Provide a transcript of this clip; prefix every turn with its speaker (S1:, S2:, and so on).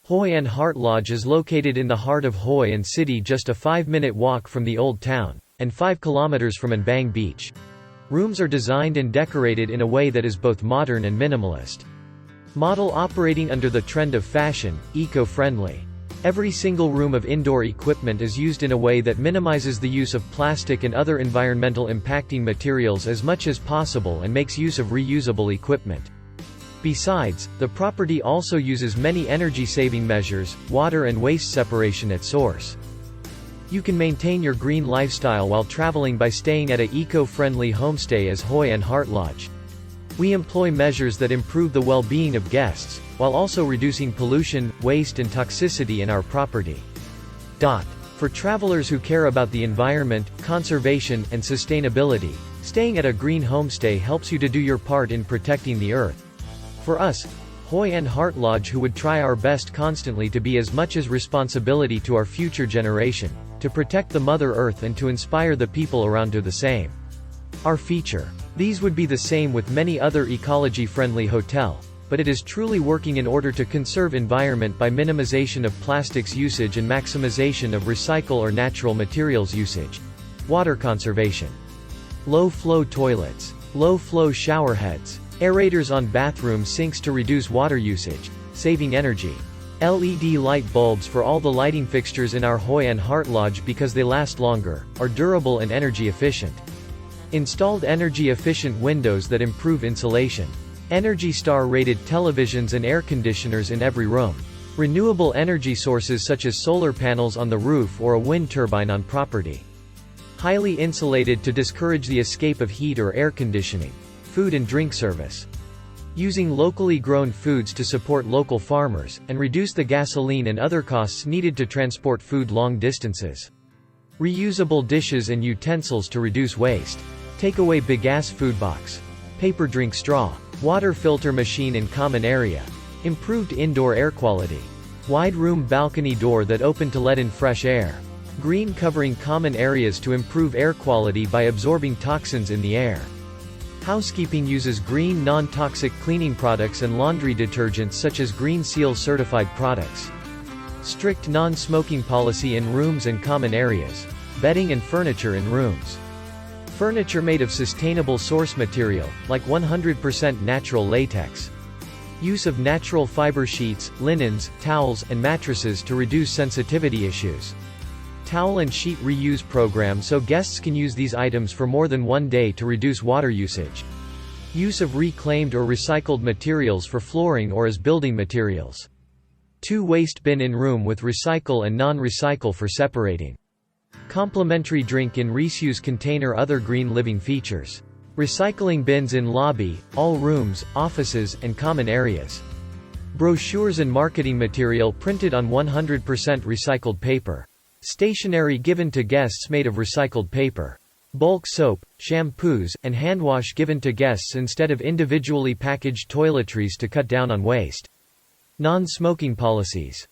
S1: HOI AN HEART Lodge is located in the heart of Hoi An City, just a 5-minute walk from the Old Town, and 5 kilometers from Anbang Beach. Rooms are designed and decorated in a way that is both modern and minimalist. Model operating under the trend of fashion, eco-friendly. Every single room of indoor equipment is used in a way that minimizes the use of plastic and other environmental impacting materials as much as possible and makes use of reusable equipment. Besides, the property also uses many energy-saving measures, water and waste separation at source. You can maintain your green lifestyle while traveling by staying at a eco-friendly homestay as HOI AN HEART Lodge. We employ measures that improve the well-being of guests, while also reducing pollution, waste and toxicity in our property. For travelers who care about the environment, conservation, and sustainability, staying at a green homestay helps you to do your part in protecting the earth. For us, HOI AN HEART Lodge, who would try our best constantly to be as much as responsibility to our future generation, to protect the Mother Earth and to inspire the people around to the same. Our feature. These would be the same with many other ecology-friendly hotel, but it is truly working in order to conserve environment by minimization of plastics usage and maximization of recycle or natural materials usage. Water conservation. Low-flow toilets. Low-flow shower heads. Aerators on bathroom sinks to reduce water usage, saving energy. LED light bulbs for all the lighting fixtures in our HOI AN HEART Lodge because they last longer, are durable and energy efficient. Installed energy-efficient windows that improve insulation. Energy Star rated televisions and air conditioners in every room. Renewable energy sources such as solar panels on the roof or a wind turbine on property. Highly insulated to discourage the escape of heat or air conditioning. Food and drink service. Using locally grown foods to support local farmers, and reduce the gasoline and other costs needed to transport food long distances. Reusable dishes and utensils to reduce waste. Takeaway bagasse food box. Paper drink straw. Water filter machine in common area. Improved indoor air quality. Wide room balcony door that open to let in fresh air. Green covering common areas to improve air quality by absorbing toxins in the air. Housekeeping uses green non-toxic cleaning products and laundry detergents such as Green Seal certified products. Strict non-smoking policy in rooms and common areas. Bedding and furniture in rooms. Furniture made of sustainable source material, like 100% natural latex. Use of natural fiber sheets, linens, towels, and mattresses to reduce sensitivity issues. Towel and sheet reuse program so guests can use these items for more than one day to reduce water usage. Use of reclaimed or recycled materials for flooring or as building materials. 2 waste bin in room with recycle and non-recycle for separating. Complimentary drink in reuse container. Other green living features. Recycling bins in lobby, all rooms, offices, and common areas. Brochures and marketing material printed on 100% recycled paper. Stationery given to guests made of recycled paper. Bulk soap, shampoos, and handwash given to guests instead of individually packaged toiletries to cut down on waste. Non-smoking policies.